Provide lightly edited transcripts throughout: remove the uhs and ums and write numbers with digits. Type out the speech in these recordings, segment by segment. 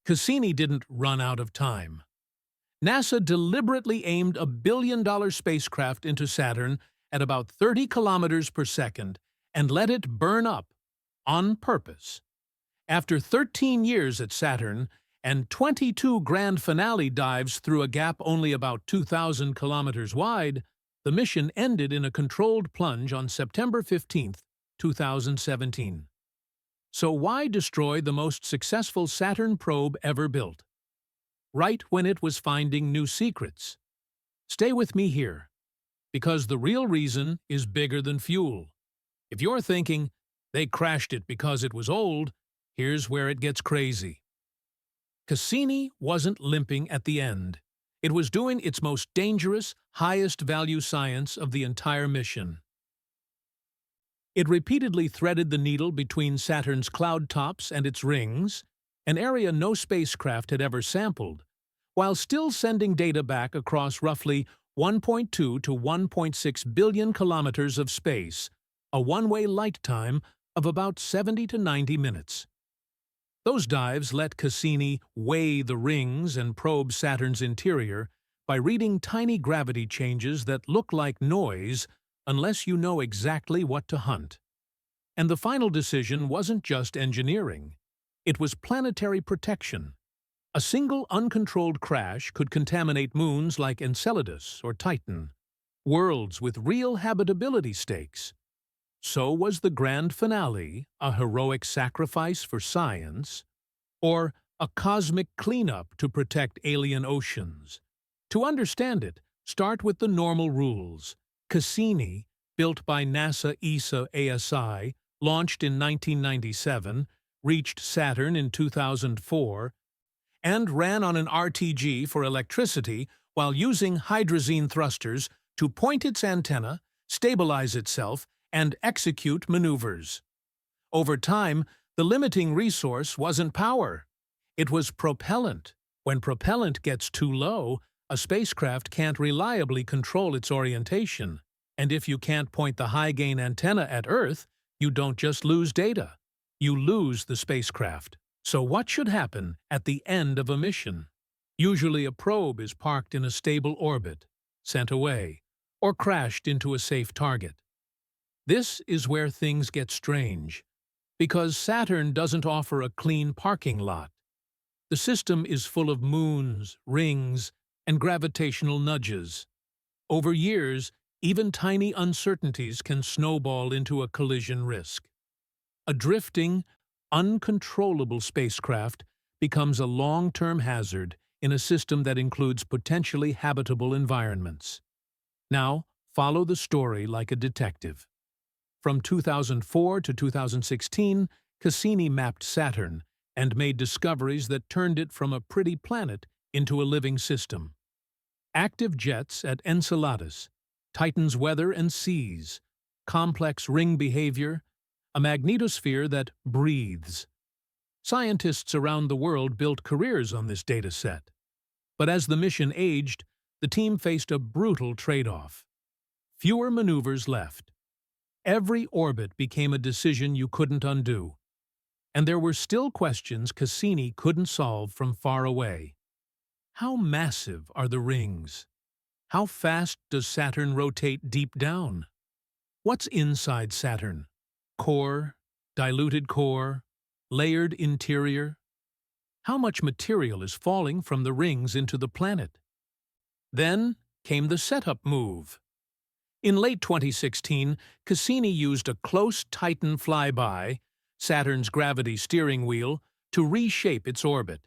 Cassini didn't run out of time. NASA deliberately aimed a billion-dollar spacecraft into Saturn at about 30 kilometers per second and let it burn up on purpose. After 13 years at Saturn and 22 grand finale dives through a gap only about 2,000 kilometers wide, the mission ended in a controlled plunge on September 15, 2017. So why destroy the most successful Saturn probe ever built? Right when it was finding new secrets. Stay with me here, because the real reason is bigger than fuel. If you're thinking, they crashed it because it was old, here's where it gets crazy. Cassini wasn't limping at the end. It was doing its most dangerous, highest-value science of the entire mission. It repeatedly threaded the needle between Saturn's cloud tops and its rings, an area no spacecraft had ever sampled, while still sending data back across roughly 1.2 to 1.6 billion kilometers of space, a one-way light time of about 70 to 90 minutes. Those dives let Cassini weigh the rings and probe Saturn's interior by reading tiny gravity changes that look like noise unless you know exactly what to hunt. And the final decision wasn't just engineering. It was planetary protection. A single uncontrolled crash could contaminate moons like Enceladus or Titan, worlds with real habitability stakes. So was the grand finale a heroic sacrifice for science, or a cosmic cleanup to protect alien oceans? To understand it, start with the normal rules. Cassini, built by NASA ESA ASI, launched in 1997, reached Saturn in 2004, and ran on an RTG for electricity while using hydrazine thrusters to point its antenna, stabilize itself, and execute maneuvers. Over time, the limiting resource wasn't power. It was propellant. When propellant gets too low, a spacecraft can't reliably control its orientation. And if you can't point the high-gain antenna at Earth, you don't just lose data. You lose the spacecraft. So what should happen at the end of a mission? Usually a probe is parked in a stable orbit, sent away, or crashed into a safe target. This is where things get strange, because Saturn doesn't offer a clean parking lot. The system is full of moons, rings, and gravitational nudges. Over years, even tiny uncertainties can snowball into a collision risk. A drifting, uncontrollable spacecraft becomes a long-term hazard in a system that includes potentially habitable environments. Now, follow the story like a detective. From 2004 to 2016, Cassini mapped Saturn and made discoveries that turned it from a pretty planet into a living system. Active jets at Enceladus, Titan's weather and seas, complex ring behavior, a magnetosphere that breathes. Scientists around the world built careers on this data set. But as the mission aged, the team faced a brutal trade-off. Fewer maneuvers left. Every orbit became a decision you couldn't undo. And there were still questions Cassini couldn't solve from far away. How massive are the rings? How fast does Saturn rotate deep down? What's inside Saturn? Core, diluted core, layered interior? How much material is falling from the rings into the planet? Then came the setup move. In late 2016, Cassini used a close Titan flyby, Saturn's gravity steering wheel, to reshape its orbit.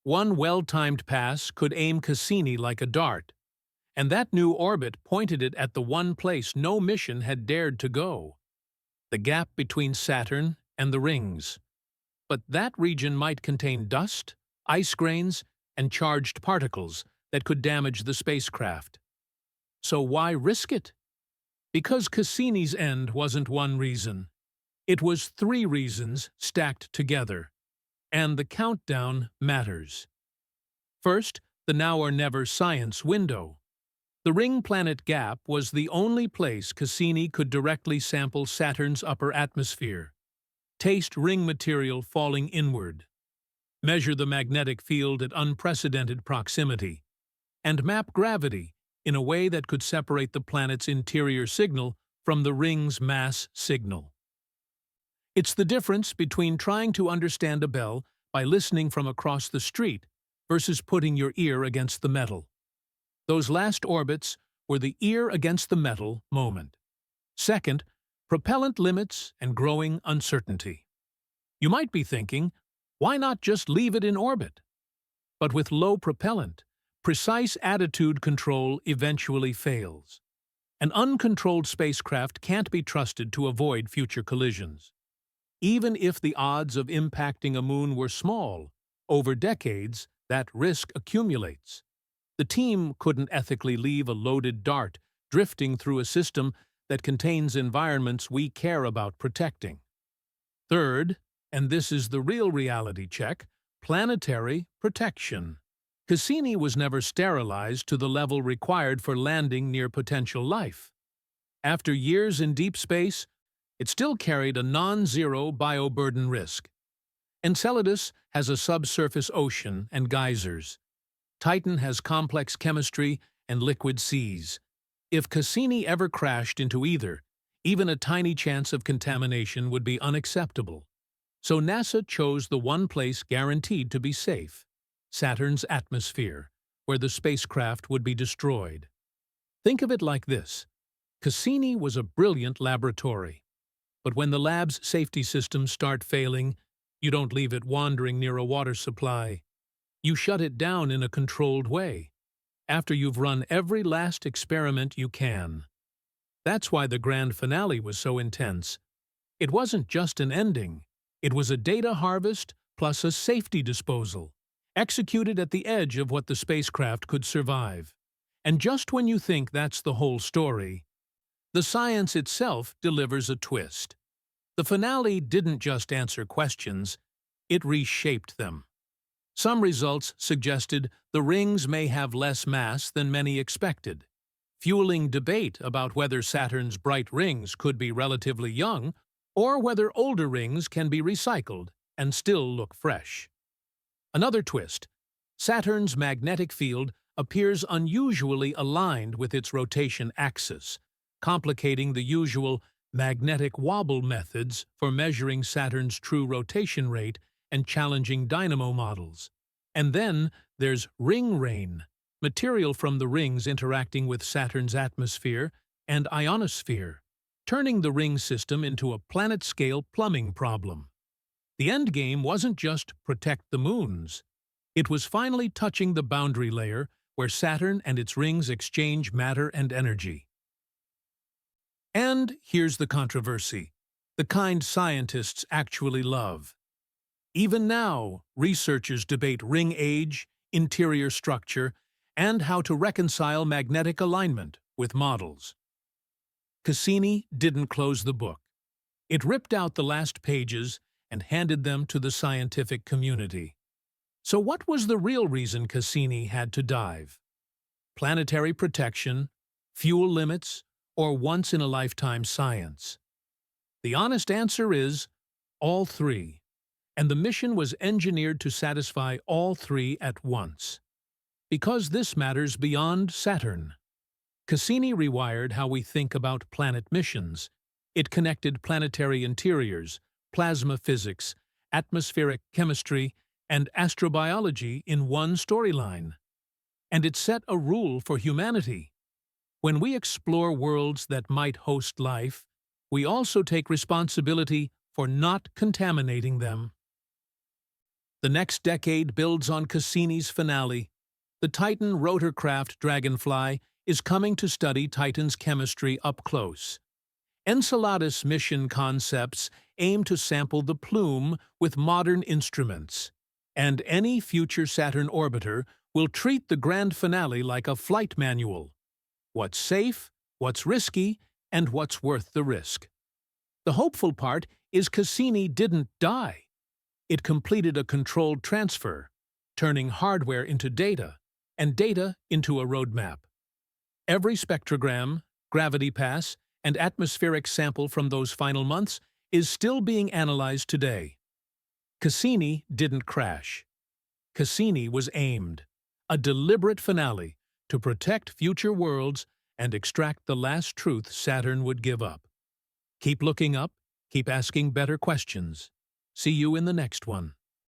One well-timed pass could aim Cassini like a dart, and that new orbit pointed it at the one place no mission had dared to go: the gap between Saturn and the rings. But that region might contain dust, ice grains, and charged particles that could damage the spacecraft. So why risk it? Because Cassini's end wasn't one reason. It was three reasons stacked together. And the countdown matters. First, the now or never science window. The ring planet gap was the only place Cassini could directly sample Saturn's upper atmosphere, taste ring material falling inward. measure the magnetic field at unprecedented proximity, and map gravity in a way that could separate the planet's interior signal from the ring's mass signal. It's the difference between trying to understand a bell by listening from across the street versus putting your ear against the metal. Those last orbits were the ear against the metal moment. Second, propellant limits and growing uncertainty. You might be thinking, why not just leave it in orbit? But with low propellant, precise attitude control eventually fails. An uncontrolled spacecraft can't be trusted to avoid future collisions. Even if the odds of impacting a moon were small, over decades, that risk accumulates. The team couldn't ethically leave a loaded dart drifting through a system that contains environments we care about protecting. Third, and this is the real reality check, planetary protection. Cassini was never sterilized to the level required for landing near potential life. After years in deep space, it still carried a non-zero bioburden risk. Enceladus has a subsurface ocean and geysers. Titan has complex chemistry and liquid seas. If Cassini ever crashed into either, even a tiny chance of contamination would be unacceptable. So NASA chose the one place guaranteed to be safe, Saturn's atmosphere, where the spacecraft would be destroyed. Think of it like this. Cassini was a brilliant laboratory. But when the lab's safety systems start failing, you don't leave it wandering near a water supply. You shut it down in a controlled way, after you've run every last experiment you can. That's why the grand finale was so intense. It wasn't just an ending. It was a data harvest plus a safety disposal, executed at the edge of what the spacecraft could survive. And just when you think that's the whole story, the science itself delivers a twist. The finale didn't just answer questions, it reshaped them. Some results suggested the rings may have less mass than many expected, fueling debate about whether Saturn's bright rings could be relatively young or whether older rings can be recycled and still look fresh. Another twist: Saturn's magnetic field appears unusually aligned with its rotation axis, complicating the usual magnetic wobble methods for measuring Saturn's true rotation rate and challenging dynamo models. And then there's ring rain, material from the rings interacting with Saturn's atmosphere and ionosphere, turning the ring system into a planet-scale plumbing problem. The endgame wasn't just protect the moons. It was finally touching the boundary layer where Saturn and its rings exchange matter and energy. And here's the controversy, the kind scientists actually love. Even now, researchers debate ring age, interior structure, and how to reconcile magnetic alignment with models. Cassini didn't close the book. It ripped out the last pages and handed them to the scientific community. So what was the real reason Cassini had to dive? Planetary protection, fuel limits, or once-in-a-lifetime science? The honest answer is all three, and the mission was engineered to satisfy all three at once. Because this matters beyond Saturn. Cassini rewired how we think about planet missions. It connected planetary interiors, plasma physics, atmospheric chemistry, and astrobiology in one storyline. And it set a rule for humanity. When we explore worlds that might host life, we also take responsibility for not contaminating them. The next decade builds on Cassini's finale. The Titan rotorcraft Dragonfly is coming to study Titan's chemistry up close. Enceladus mission concepts aim to sample the plume with modern instruments, and any future Saturn orbiter will treat the grand finale like a flight manual. What's safe, what's risky, and what's worth the risk. The hopeful part is Cassini didn't die. It completed a controlled transfer, turning hardware into data, and data into a roadmap. Every spectrogram, gravity pass, and atmospheric sample from those final months is still being analyzed today. Cassini didn't crash. Cassini was aimed, a deliberate finale to protect future worlds and extract the last truth Saturn would give up. Keep looking up, keep asking better questions. See you in the next one.